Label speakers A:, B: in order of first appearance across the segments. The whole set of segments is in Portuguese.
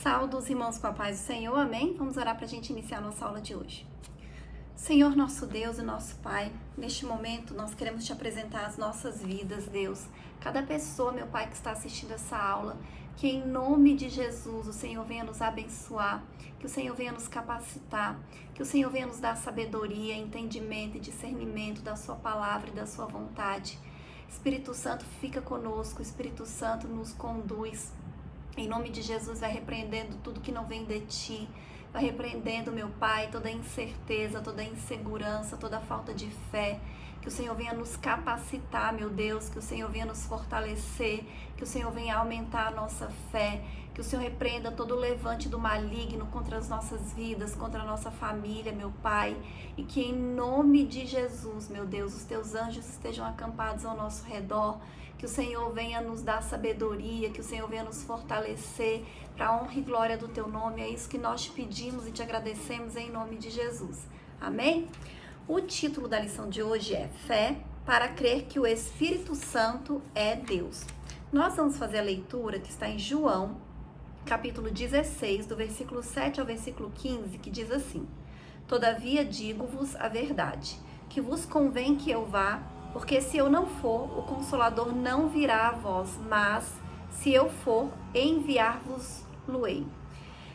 A: Saúdo os irmãos com a paz do Senhor, amém? Vamos orar para a gente iniciar a nossa aula de hoje. Senhor, nosso Deus e nosso Pai, neste momento nós queremos te apresentar as nossas vidas, Deus. Cada pessoa, meu Pai, que está assistindo essa aula, que em nome de Jesus o Senhor venha nos abençoar, que o Senhor venha nos capacitar, que o Senhor venha nos dar sabedoria, entendimento e discernimento da sua palavra e da sua vontade. Espírito Santo, fica conosco, Espírito Santo nos conduz. Em nome de Jesus, vai repreendendo tudo que não vem de ti. Vai repreendendo, meu Pai, toda incerteza, toda insegurança, toda falta de fé. Que o Senhor venha nos capacitar, meu Deus. Que o Senhor venha nos fortalecer. Que o Senhor venha aumentar a nossa fé. Que o Senhor repreenda todo o levante do maligno contra as nossas vidas, contra a nossa família, meu Pai. E que em nome de Jesus, meu Deus, os teus anjos estejam acampados ao nosso redor. Que o Senhor venha nos dar sabedoria, que o Senhor venha nos fortalecer para a honra e glória do teu nome. É isso que nós te pedimos e te agradecemos em nome de Jesus. Amém? O título da lição de hoje é Fé para crer que o Espírito Santo é Deus. Nós vamos fazer a leitura que está em João, capítulo 16, do versículo 7 ao versículo 15, que diz assim: Todavia digo-vos a verdade, que vos convém que eu vá, porque se eu não for, o Consolador não virá a vós, mas se eu for, enviar-vos-lo-ei.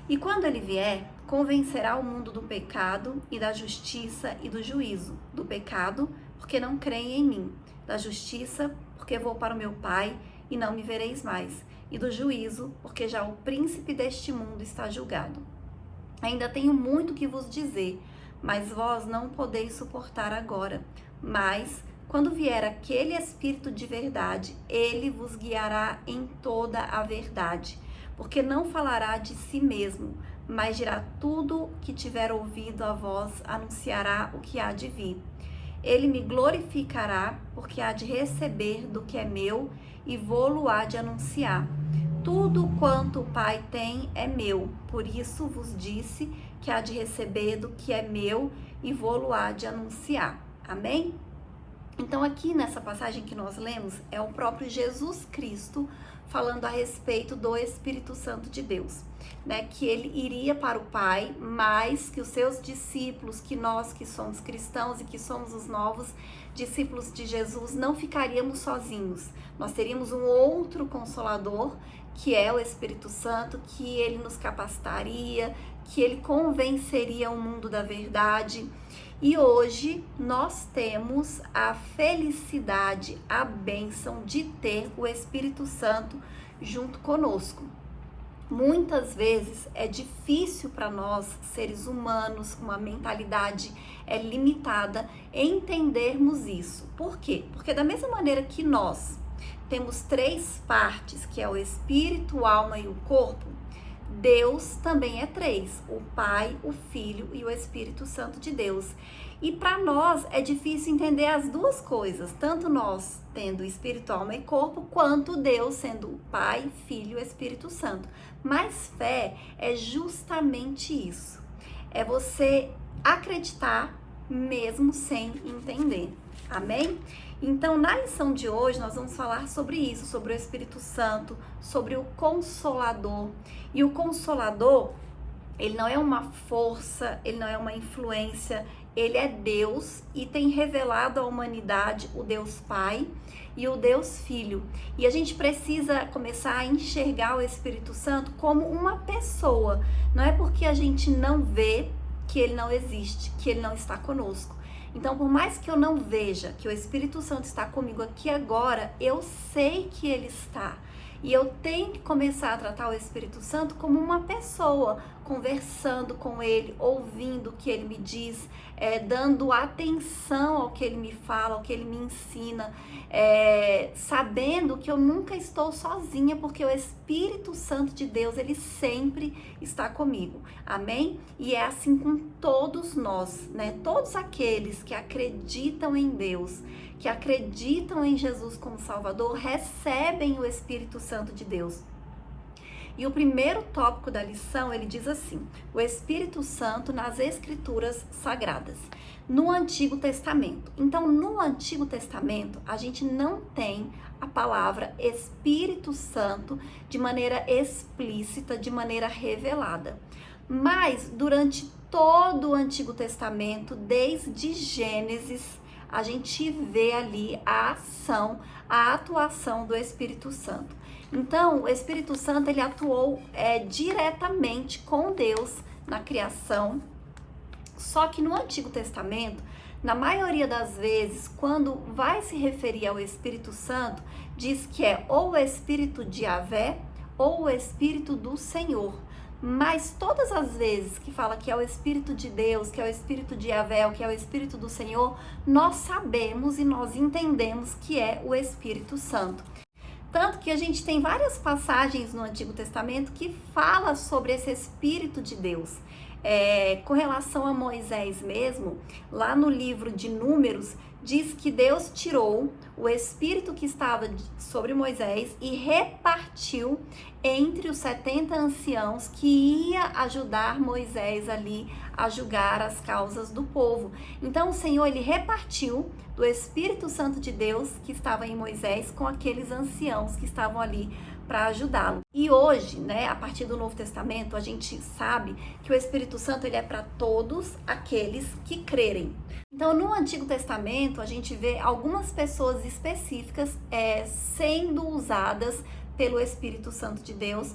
A: E quando ele vier, convencerá o mundo do pecado e da justiça e do juízo. Do pecado, porque não creem em mim. Da justiça, porque vou para o meu Pai e não me vereis mais. E do juízo, porque já o príncipe deste mundo está julgado. Ainda tenho muito que vos dizer, mas vós não podeis suportar agora. Mas quando vier aquele Espírito de verdade, ele vos guiará em toda a verdade, porque não falará de si mesmo, mas dirá tudo que tiver ouvido a vós, anunciará o que há de vir. Ele me glorificará, porque há de receber do que é meu e vô-lo há de anunciar. Tudo quanto o Pai tem é meu, por isso vos disse que há de receber do que é meu e vô-lo há de anunciar. Amém? Então aqui nessa passagem que nós lemos, é o próprio Jesus Cristo falando a respeito do Espírito Santo de Deus, né? Que ele iria para o Pai, mas que os seus discípulos, que nós que somos cristãos e que somos os novos discípulos de Jesus, não ficaríamos sozinhos. Nós teríamos um outro Consolador, que é o Espírito Santo, que ele nos capacitaria, que ele convenceria o mundo da verdade. E hoje nós temos a felicidade, a bênção de ter o Espírito Santo junto conosco. Muitas vezes é difícil para nós, seres humanos, com uma mentalidade limitada, entendermos isso. Por quê? Porque da mesma maneira que nós temos três partes, que é o espírito, a alma e o corpo, Deus também é três: o Pai, o Filho e o Espírito Santo de Deus. E para nós é difícil entender as duas coisas, tanto nós tendo espírito, alma e corpo, quanto Deus sendo o Pai, Filho e Espírito Santo. Mas fé é justamente isso, é você acreditar mesmo sem entender. Amém? Então, na lição de hoje, nós vamos falar sobre isso, sobre o Espírito Santo, sobre o Consolador. E o Consolador, ele não é uma força, ele não é uma influência, ele é Deus e tem revelado à humanidade o Deus Pai e o Deus Filho. E a gente precisa começar a enxergar o Espírito Santo como uma pessoa. Não é porque a gente não vê que ele não existe, que ele não está conosco. Então, por mais que eu não veja que o Espírito Santo está comigo aqui agora, eu sei que ele está. E eu tenho que começar a tratar o Espírito Santo como uma pessoa, conversando com ele, ouvindo o que ele me diz, dando atenção ao que ele me fala, ao que ele me ensina, sabendo que eu nunca estou sozinha, porque o Espírito Santo de Deus, ele sempre está comigo. Amém? E é assim com todos nós, né? Todos aqueles que acreditam em Deus, que acreditam em Jesus como Salvador, recebem o Espírito Santo de Deus. E o primeiro tópico da lição, ele diz assim: o Espírito Santo nas Escrituras Sagradas, no Antigo Testamento. Então, no Antigo Testamento, a gente não tem a palavra Espírito Santo de maneira explícita, de maneira revelada. Mas, durante todo o Antigo Testamento, desde Gênesis, a gente vê ali a ação, a atuação do Espírito Santo. Então, o Espírito Santo, ele atuou diretamente com Deus na criação. Só que no Antigo Testamento, na maioria das vezes, quando vai se referir ao Espírito Santo, diz que é ou o Espírito de Yahvé ou o Espírito do Senhor. Mas todas as vezes que fala que é o Espírito de Deus, que é o Espírito de Yahvé, que é o Espírito do Senhor, nós sabemos e nós entendemos que é o Espírito Santo. Tanto que a gente tem várias passagens no Antigo Testamento que fala sobre esse Espírito de Deus. Com relação a Moisés mesmo, lá no livro de Números, diz que Deus tirou o Espírito que estava sobre Moisés e repartiu entre os 70 anciãos que ia ajudar Moisés ali a julgar as causas do povo. Então o Senhor, ele repartiu do Espírito Santo de Deus que estava em Moisés com aqueles anciãos que estavam ali para ajudá-lo. E hoje, né, a partir do Novo Testamento, a gente sabe que o Espírito Santo, ele é para todos aqueles que crerem. Então, no Antigo Testamento, a gente vê algumas pessoas específicas sendo usadas pelo Espírito Santo de Deus,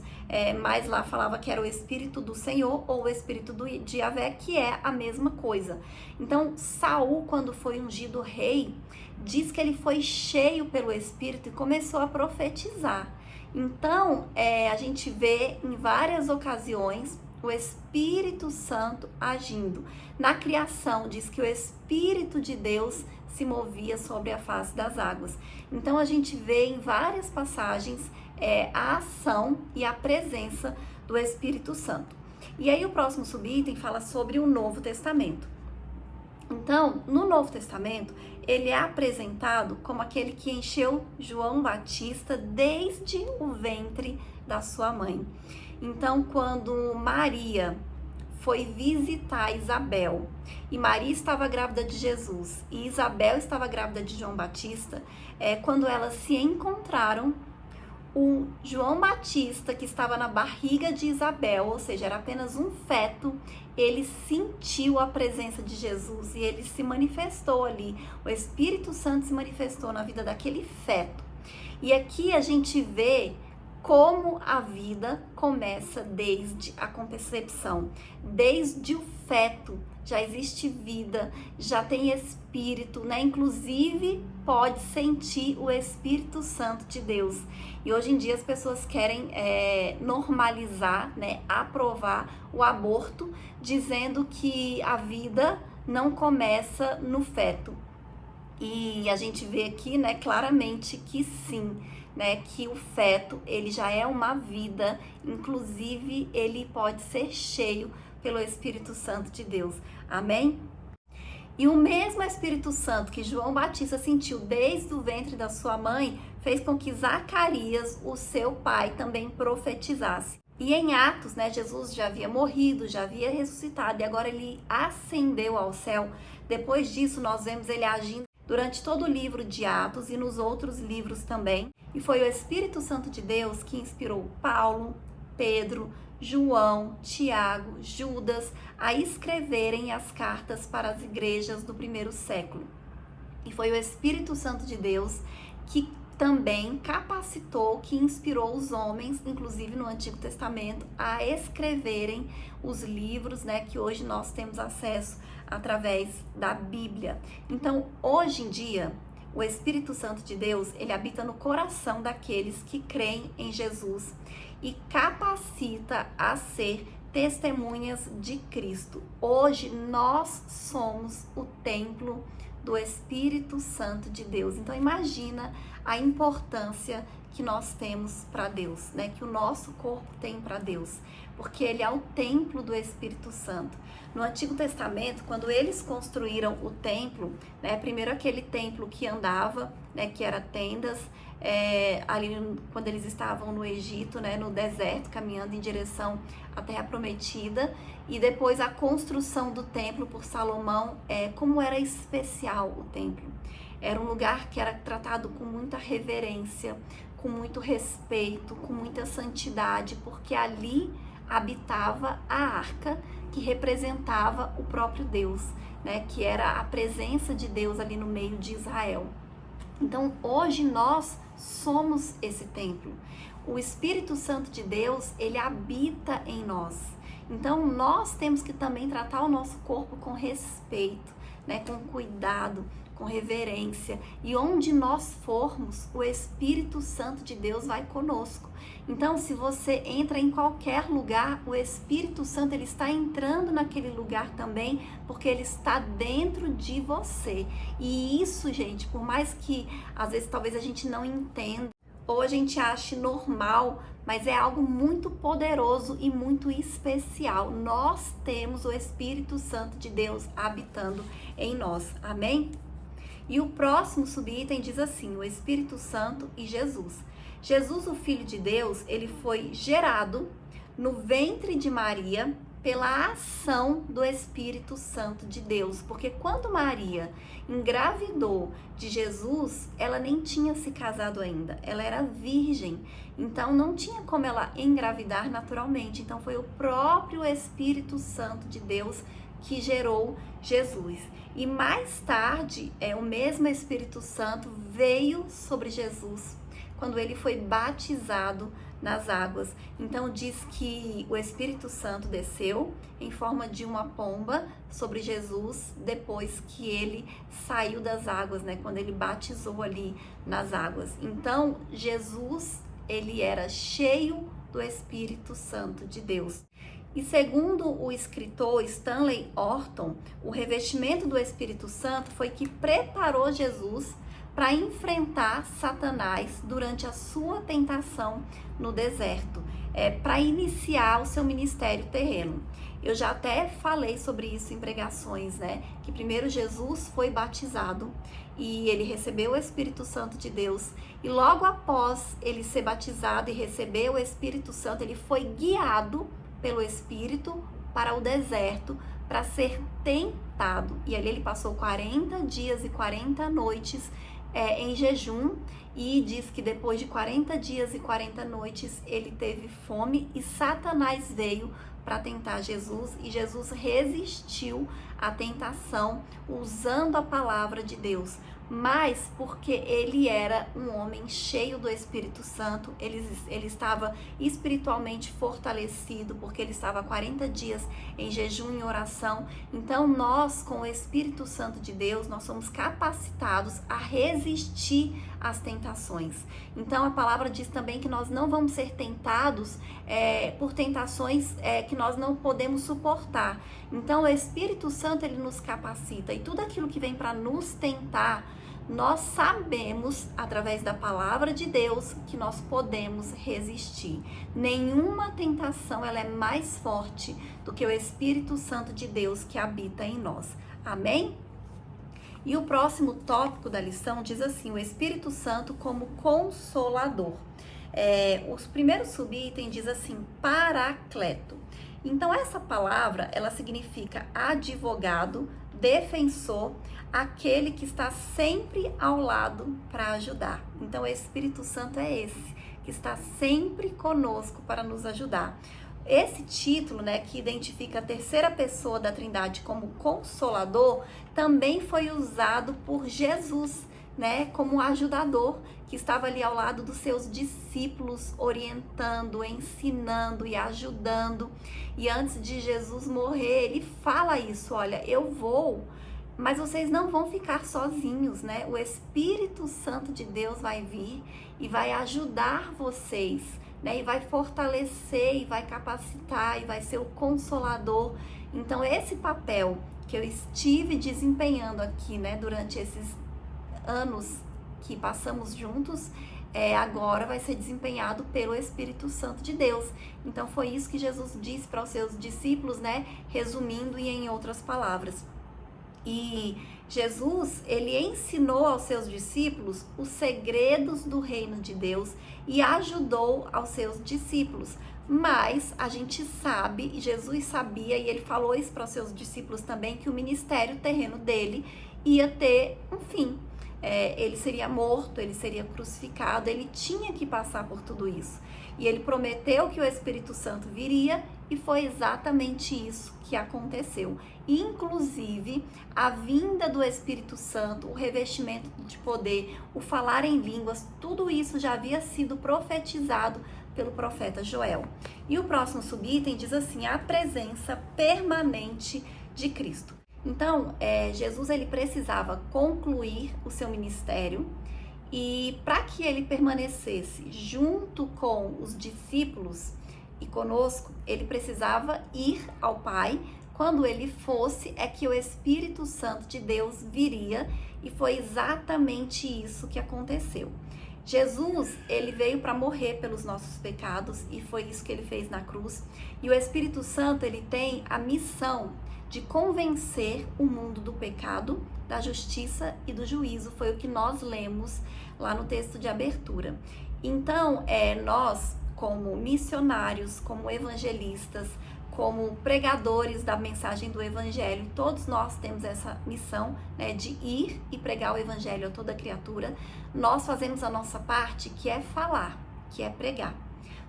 A: mas lá falava que era o Espírito do Senhor ou o Espírito de Yahvé, que é a mesma coisa. Então, Saul, quando foi ungido rei, diz que ele foi cheio pelo Espírito e começou a profetizar. Então, a gente vê em várias ocasiões o Espírito Santo agindo. Na criação, diz que o Espírito de Deus se movia sobre a face das águas. Então, a gente vê em várias passagens a ação e a presença do Espírito Santo. E aí, o próximo subitem fala sobre o Novo Testamento. Então, no Novo Testamento, ele é apresentado como aquele que encheu João Batista desde o ventre da sua mãe. Então, quando Maria foi visitar Isabel, e Maria estava grávida de Jesus, e Isabel estava grávida de João Batista, quando elas se encontraram, o João Batista, que estava na barriga de Isabel, ou seja, era apenas um feto, ele sentiu a presença de Jesus e ele se manifestou ali. O Espírito Santo se manifestou na vida daquele feto. E aqui a gente vê como a vida começa desde a concepção, desde o feto. Já existe vida, já tem Espírito, né? Inclusive pode sentir o Espírito Santo de Deus. E hoje em dia as pessoas querem normalizar, né? Aprovar o aborto, dizendo que a vida não começa no feto. E a gente vê aqui, né, claramente que sim, né, que o feto, ele já é uma vida, inclusive ele pode ser cheio pelo Espírito Santo de Deus. Amém? E o mesmo Espírito Santo que João Batista sentiu desde o ventre da sua mãe, fez com que Zacarias, o seu pai, também profetizasse. E em Atos, né, Jesus já havia morrido, já havia ressuscitado, e agora ele ascendeu ao céu. Depois disso, nós vemos ele agindo durante todo o livro de Atos e nos outros livros também. E foi o Espírito Santo de Deus que inspirou Paulo, Pedro, João, Tiago, Judas a escreverem as cartas para as igrejas do primeiro século. E foi o Espírito Santo de Deus que também capacitou, que inspirou os homens, inclusive no Antigo Testamento, a escreverem os livros, né, que hoje nós temos acesso através da Bíblia. Então, hoje em dia, o Espírito Santo de Deus, ele habita no coração daqueles que creem em Jesus e capacita a ser testemunhas de Cristo. Hoje, nós somos o templo do Espírito Santo de Deus. Então, imagina a importância que nós temos para Deus, né? Que o nosso corpo tem para Deus, porque ele é o templo do Espírito Santo. No Antigo Testamento, quando eles construíram o templo, né? Primeiro aquele templo que andava, né? Que era tendas, ali quando eles estavam no Egito, né, no deserto, caminhando em direção à Terra Prometida, e depois a construção do templo por Salomão, como era especial o templo. Era um lugar que era tratado com muita reverência, com muito respeito, com muita santidade, porque ali habitava a arca que representava o próprio Deus, né, que era a presença de Deus ali no meio de Israel. Então, hoje nós somos esse templo. O Espírito Santo de Deus, ele habita em nós. Então, nós temos que também tratar o nosso corpo com respeito, né, com cuidado, com reverência. E onde nós formos, o Espírito Santo de Deus vai conosco. Então, se você entra em qualquer lugar, o Espírito Santo, ele está entrando naquele lugar também, porque ele está dentro de você. E isso, gente, por mais que às vezes talvez a gente não entenda, ou a gente ache normal, mas é algo muito poderoso e muito especial. Nós temos o Espírito Santo de Deus habitando em nós. Amém? E o próximo subitem diz assim: o Espírito Santo e Jesus. Jesus, o Filho de Deus, ele foi gerado no ventre de Maria pela ação do Espírito Santo de Deus. Porque quando Maria engravidou de Jesus, ela nem tinha se casado ainda, ela era virgem. Então não tinha como ela engravidar naturalmente. Então foi o próprio Espírito Santo de Deus que gerou Jesus. E mais tarde, o mesmo Espírito Santo veio sobre Jesus quando ele foi batizado nas águas. Então diz que o Espírito Santo desceu em forma de uma pomba sobre Jesus depois que ele saiu das águas, né? Quando ele batizou ali nas águas. Então Jesus, ele era cheio do Espírito Santo de Deus. E segundo o escritor Stanley Orton, o revestimento do Espírito Santo foi que preparou Jesus para enfrentar Satanás durante a sua tentação no deserto, para iniciar o seu ministério terreno. Eu já até falei sobre isso em pregações, né? Que primeiro Jesus foi batizado e ele recebeu o Espírito Santo de Deus. E logo após ele ser batizado e receber o Espírito Santo, ele foi guiado pelo Espírito para o deserto para ser tentado. E ali ele passou 40 dias e 40 noites em jejum, e diz que depois de 40 dias e 40 noites ele teve fome e Satanás veio para tentar Jesus, e Jesus resistiu à tentação usando a palavra de Deus. Mas porque ele era um homem cheio do Espírito Santo, ele estava espiritualmente fortalecido, porque ele estava 40 dias em jejum e oração. Então nós, com o Espírito Santo de Deus, nós somos capacitados a resistir às tentações. Então a palavra diz também que nós não vamos ser tentados por tentações que nós não podemos suportar. Então o Espírito Santo, ele nos capacita, e tudo aquilo que vem para nos tentar, nós sabemos, através da palavra de Deus, que nós podemos resistir. Nenhuma tentação ela é mais forte do que o Espírito Santo de Deus que habita em nós. Amém? E o próximo tópico da lição diz assim: o Espírito Santo como consolador. Os primeiros subitens diz assim: paracleto. Então essa palavra, ela significa advogado, defensor, aquele que está sempre ao lado para ajudar. Então o Espírito Santo é esse, que está sempre conosco para nos ajudar. Esse título, né, que identifica a terceira pessoa da Trindade como Consolador, também foi usado por Jesus, né, como ajudador, que estava ali ao lado dos seus discípulos, orientando, ensinando e ajudando. E antes de Jesus morrer, ele fala isso: olha, eu vou, mas vocês não vão ficar sozinhos, né? O Espírito Santo de Deus vai vir e vai ajudar vocês, né? E vai fortalecer, e vai capacitar, e vai ser o consolador. Então esse papel que eu estive desempenhando aqui, né, durante esses anos que passamos juntos, agora vai ser desempenhado pelo Espírito Santo de Deus. Então foi isso que Jesus disse para os seus discípulos, né, resumindo e em outras palavras. E Jesus, ele ensinou aos seus discípulos os segredos do reino de Deus e ajudou aos seus discípulos. Mas a gente sabe, e Jesus sabia, e ele falou isso para os seus discípulos também, que o ministério terreno dele ia ter um fim. Ele seria morto, ele seria crucificado, ele tinha que passar por tudo isso. E ele prometeu que o Espírito Santo viria e foi exatamente isso que aconteceu. Inclusive, a vinda do Espírito Santo, o revestimento de poder, o falar em línguas, tudo isso já havia sido profetizado pelo profeta Joel. E o próximo subitem diz assim: a presença permanente de Cristo. Então, Jesus ele precisava concluir o seu ministério e para que ele permanecesse junto com os discípulos e conosco, ele precisava ir ao Pai. Quando ele fosse, é que o Espírito Santo de Deus viria e foi exatamente isso que aconteceu. Jesus, ele veio para morrer pelos nossos pecados e foi isso que ele fez na cruz. E o Espírito Santo, ele tem a missão de convencer o mundo do pecado, da justiça e do juízo. Foi o que nós lemos lá no texto de abertura. Então, nós, como missionários, como evangelistas, como pregadores da mensagem do evangelho, todos nós temos essa missão, né, de ir e pregar o evangelho a toda criatura. Nós fazemos a nossa parte, que é falar, que é pregar.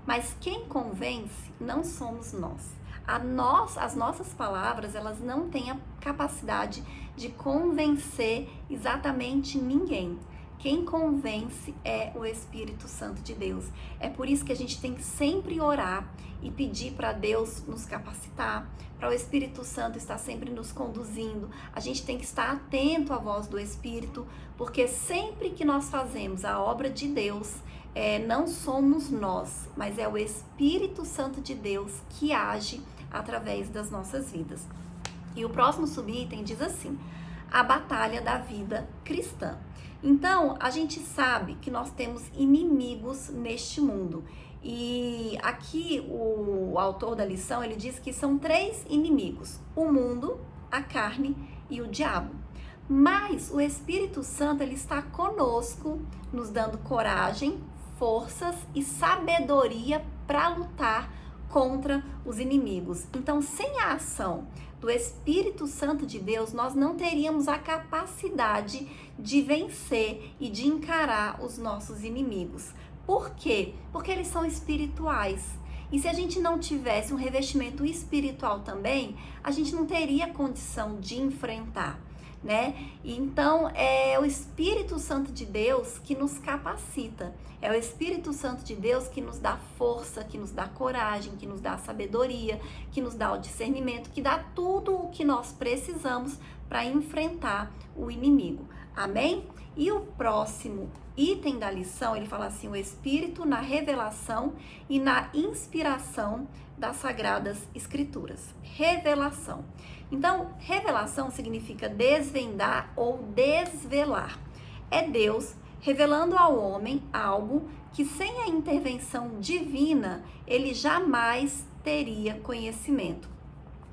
A: Mas quem convence não somos nós. As nossas palavras, elas não têm a capacidade de convencer exatamente ninguém. Quem convence é o Espírito Santo de Deus. É por isso que a gente tem que sempre orar e pedir para Deus nos capacitar, para o Espírito Santo estar sempre nos conduzindo. A gente tem que estar atento à voz do Espírito, porque sempre que nós fazemos a obra de Deus, não somos nós, mas é o Espírito Santo de Deus que age através das nossas vidas. E o próximo subitem diz assim: a batalha da vida cristã. Então, a gente sabe que nós temos inimigos neste mundo. E aqui o autor da lição, ele diz que são 3 inimigos: o mundo, a carne e o diabo. Mas o Espírito Santo, ele está conosco, nos dando coragem, forças e sabedoria para lutar contra os inimigos. Então, sem a ação do Espírito Santo de Deus, nós não teríamos a capacidade de vencer e de encarar os nossos inimigos. Por quê? Porque eles são espirituais. E se a gente não tivesse um revestimento espiritual também, a gente não teria condição de enfrentar, né? Então, é o Espírito Santo de Deus que nos capacita. É o Espírito Santo de Deus que nos dá força, que nos dá coragem, que nos dá sabedoria, que nos dá o discernimento, que dá tudo o que nós precisamos para enfrentar o inimigo. Amém? E o próximo item da lição, ele fala assim: o Espírito na revelação e na inspiração das Sagradas Escrituras. Revelação. Então, revelação significa desvendar ou desvelar. É Deus revelando ao homem algo que sem a intervenção divina, ele jamais teria conhecimento.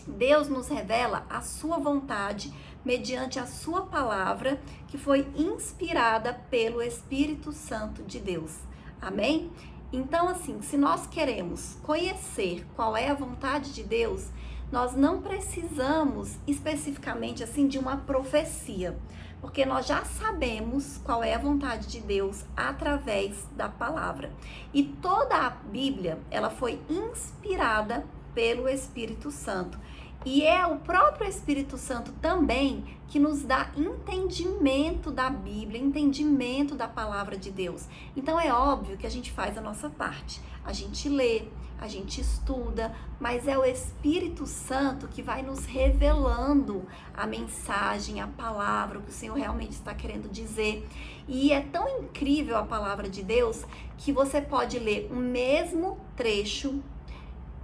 A: Deus nos revela a sua vontade mediante a sua palavra, que foi inspirada pelo Espírito Santo de Deus. Amém? Então, assim, se nós queremos conhecer qual é a vontade de Deus, nós não precisamos especificamente assim de uma profecia, porque nós já sabemos qual é a vontade de Deus através da palavra. E toda a Bíblia, ela foi inspirada pelo Espírito Santo. E é o próprio Espírito Santo também que nos dá entendimento da Bíblia, entendimento da palavra de Deus. Então é óbvio que a gente faz a nossa parte. A gente lê, a gente estuda, mas é o Espírito Santo que vai nos revelando a mensagem, a palavra, o que o Senhor realmente está querendo dizer. E é tão incrível a palavra de Deus que você pode ler o mesmo trecho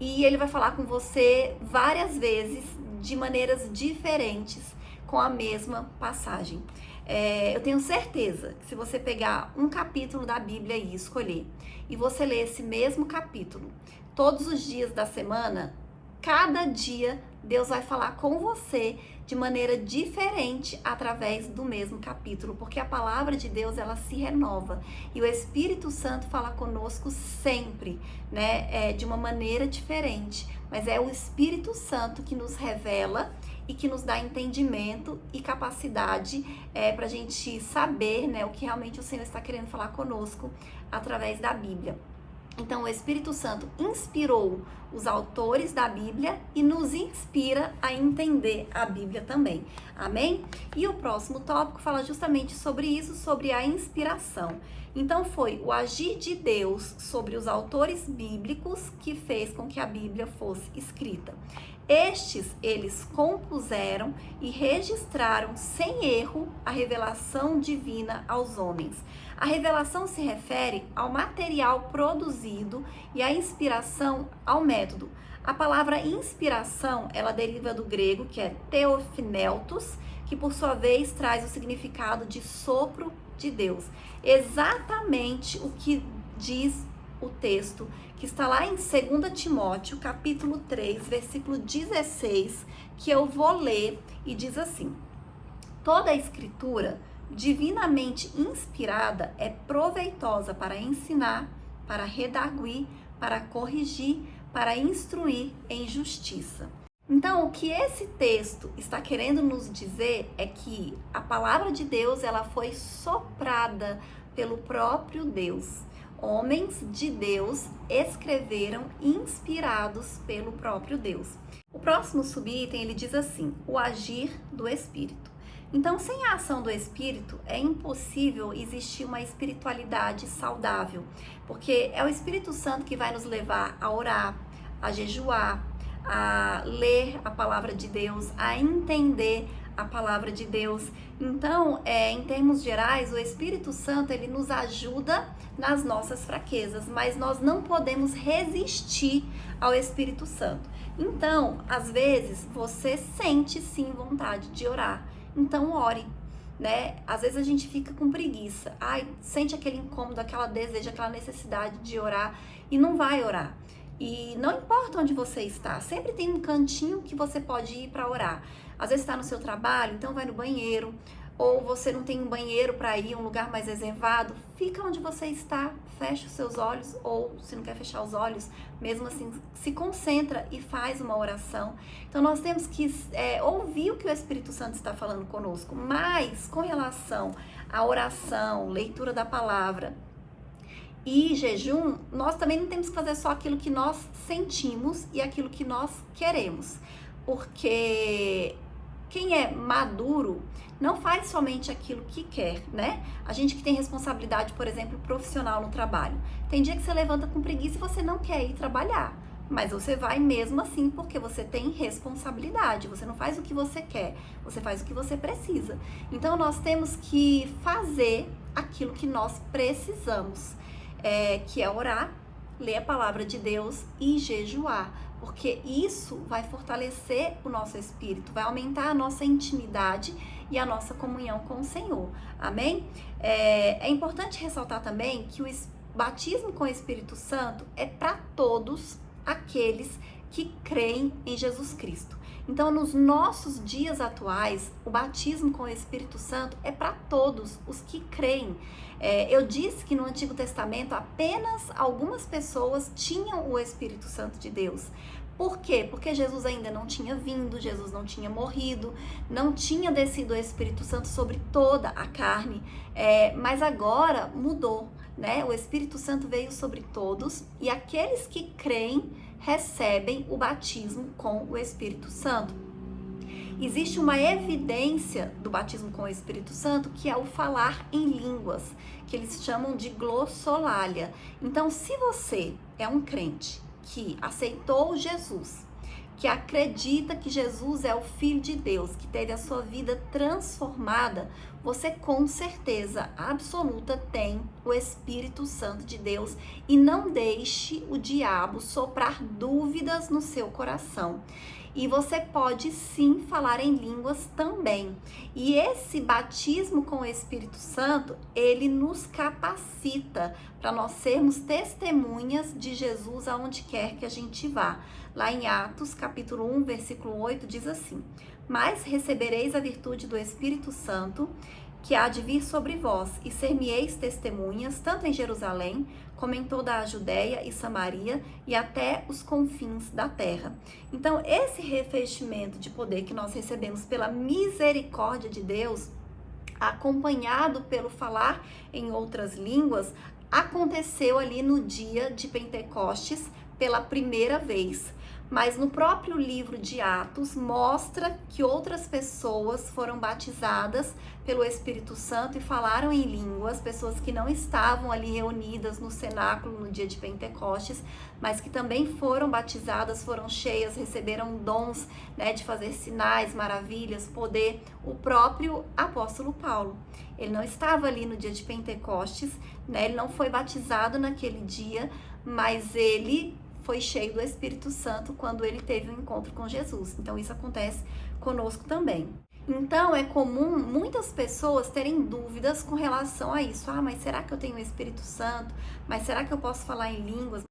A: e ele vai falar com você várias vezes, de maneiras diferentes, com a mesma passagem. Eu tenho certeza que se você pegar um capítulo da Bíblia e escolher, e você ler esse mesmo capítulo todos os dias da semana, cada dia Deus vai falar com você de maneira diferente através do mesmo capítulo, porque a palavra de Deus, ela se renova e o Espírito Santo fala conosco sempre, né, de uma maneira diferente, mas é o Espírito Santo que nos revela e que nos dá entendimento e capacidade para a gente saber, né, o que realmente o Senhor está querendo falar conosco através da Bíblia. Então, o Espírito Santo inspirou os autores da Bíblia e nos inspira a entender a Bíblia também. Amém? E o próximo tópico fala justamente sobre isso, sobre a inspiração. Então, foi o agir de Deus sobre os autores bíblicos que fez com que a Bíblia fosse escrita. Estes, eles compuseram e registraram sem erro a revelação divina aos homens. A revelação se refere ao material produzido e a inspiração ao método. A palavra inspiração, ela deriva do grego, que é theophneltos, que por sua vez traz o significado de sopro de Deus. Exatamente o que diz o texto, que está lá em 2 Timóteo, capítulo 3, versículo 16, que eu vou ler e diz assim: toda a escritura divinamente inspirada é proveitosa para ensinar, para redarguir, para corrigir, para instruir em justiça. Então, o que esse texto está querendo nos dizer é que a palavra de Deus, ela foi soprada pelo próprio Deus. Homens de Deus escreveram inspirados pelo próprio Deus. O próximo subitem, ele diz assim: o agir do Espírito. Então, sem a ação do Espírito, é impossível existir uma espiritualidade saudável, porque é o Espírito Santo que vai nos levar a orar, a jejuar, a ler a palavra de Deus, a entender a palavra de Deus. Então, em termos gerais, o Espírito Santo, ele nos ajuda nas nossas fraquezas, mas nós não podemos resistir ao Espírito Santo. Então, às vezes, você sente sim vontade de orar, então ore, né? Às vezes a gente fica com preguiça, sente aquele incômodo, aquela desejo, aquela necessidade de orar e não vai orar. E não importa onde você está, sempre tem um cantinho que você pode ir para orar. Às vezes está no seu trabalho, então vai no banheiro, ou você não tem um banheiro para ir, um lugar mais reservado, fica onde você está, fecha os seus olhos, ou se não quer fechar os olhos, mesmo assim, se concentra e faz uma oração. Então nós temos que ouvir o que o Espírito Santo está falando conosco, mas com relação à oração, leitura da palavra e jejum, nós também não temos que fazer só aquilo que nós sentimos e aquilo que nós queremos, porque quem é maduro não faz somente aquilo que quer, né? A gente que tem responsabilidade, por exemplo, profissional no trabalho. Tem dia que você levanta com preguiça e você não quer ir trabalhar, mas você vai mesmo assim porque você tem responsabilidade. Você não faz o que você quer, você faz o que você precisa. Então, nós temos que fazer aquilo que nós precisamos, que é orar, ler a palavra de Deus e jejuar, porque isso vai fortalecer o nosso espírito, vai aumentar a nossa intimidade e a nossa comunhão com o Senhor. Amém? É importante ressaltar também que o batismo com o Espírito Santo é para todos aqueles que creem em Jesus Cristo. Então, nos nossos dias atuais, o batismo com o Espírito Santo é para todos os que creem. Eu disse que no Antigo Testamento apenas algumas pessoas tinham o Espírito Santo de Deus. Por quê? Porque Jesus ainda não tinha vindo, Jesus não tinha morrido, não tinha descido o Espírito Santo sobre toda a carne, mas agora mudou, né? O Espírito Santo veio sobre todos e aqueles que creem recebem o batismo com o Espírito Santo. Existe uma evidência do batismo com o Espírito Santo, que é o falar em línguas, que eles chamam de glossolalia. Então, se você é um crente que aceitou Jesus, que acredita que Jesus é o Filho de Deus, que teve a sua vida transformada, você com certeza absoluta tem o Espírito Santo de Deus e não deixe o diabo soprar dúvidas no seu coração. E você pode sim falar em línguas também. E esse batismo com o Espírito Santo, ele nos capacita para nós sermos testemunhas de Jesus aonde quer que a gente vá. Lá em Atos, capítulo 1, versículo 8, diz assim: mas recebereis a virtude do Espírito Santo, que há de vir sobre vós, e ser-me-eis testemunhas, tanto em Jerusalém, como em toda a Judéia e Samaria, e até os confins da terra. Então, esse revestimento de poder que nós recebemos pela misericórdia de Deus, acompanhado pelo falar em outras línguas, aconteceu ali no dia de Pentecostes pela primeira vez. Mas no próprio livro de Atos mostra que outras pessoas foram batizadas pelo Espírito Santo e falaram em línguas, pessoas que não estavam ali reunidas no cenáculo no dia de Pentecostes, mas que também foram batizadas, foram cheias, receberam dons, né, de fazer sinais, maravilhas, poder. O próprio apóstolo Paulo, ele não estava ali no dia de Pentecostes, né, ele não foi batizado naquele dia, mas ele foi cheio do Espírito Santo quando ele teve um encontro com Jesus. Então isso acontece conosco também. Então é comum muitas pessoas terem dúvidas com relação a isso. Ah, mas será que eu tenho o Espírito Santo? Mas será que eu posso falar em línguas?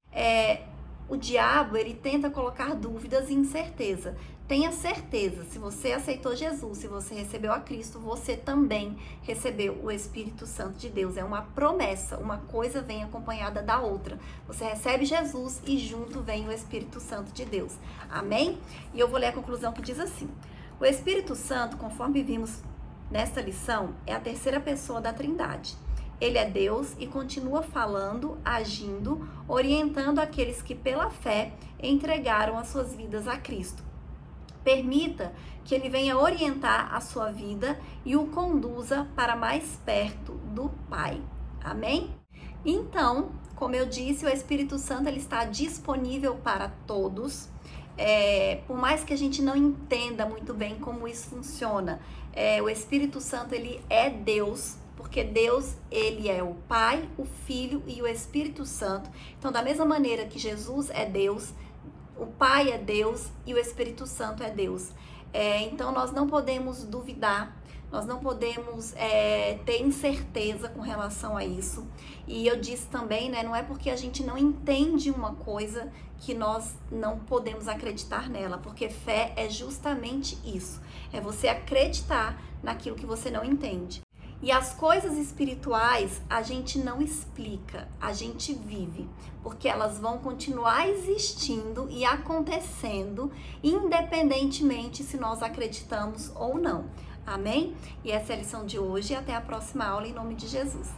A: O diabo, ele tenta colocar dúvidas e incerteza. Tenha certeza, se você aceitou Jesus, se você recebeu a Cristo, você também recebeu o Espírito Santo de Deus. É uma promessa, uma coisa vem acompanhada da outra. Você recebe Jesus e junto vem o Espírito Santo de Deus. Amém? E eu vou ler a conclusão que diz assim: o Espírito Santo, conforme vimos nesta lição, é a terceira pessoa da Trindade. Ele é Deus e continua falando, agindo, orientando aqueles que pela fé entregaram as suas vidas a Cristo. Permita que ele venha orientar a sua vida e o conduza para mais perto do Pai. Amém? Então, como eu disse, o Espírito Santo ele está disponível para todos. Por mais que a gente não entenda muito bem como isso funciona, o Espírito Santo ele é Deus, porque Deus, ele é o Pai, o Filho e o Espírito Santo. Então, da mesma maneira que Jesus é Deus, o Pai é Deus e o Espírito Santo é Deus. Então, nós não podemos duvidar, nós não podemos ter incerteza com relação a isso. E eu disse também, né, não é porque a gente não entende uma coisa que nós não podemos acreditar nela, porque fé é justamente isso, é você acreditar naquilo que você não entende. E as coisas espirituais a gente não explica, a gente vive, porque elas vão continuar existindo e acontecendo, independentemente se nós acreditamos ou não. Amém? E essa é a lição de hoje e até a próxima aula em nome de Jesus.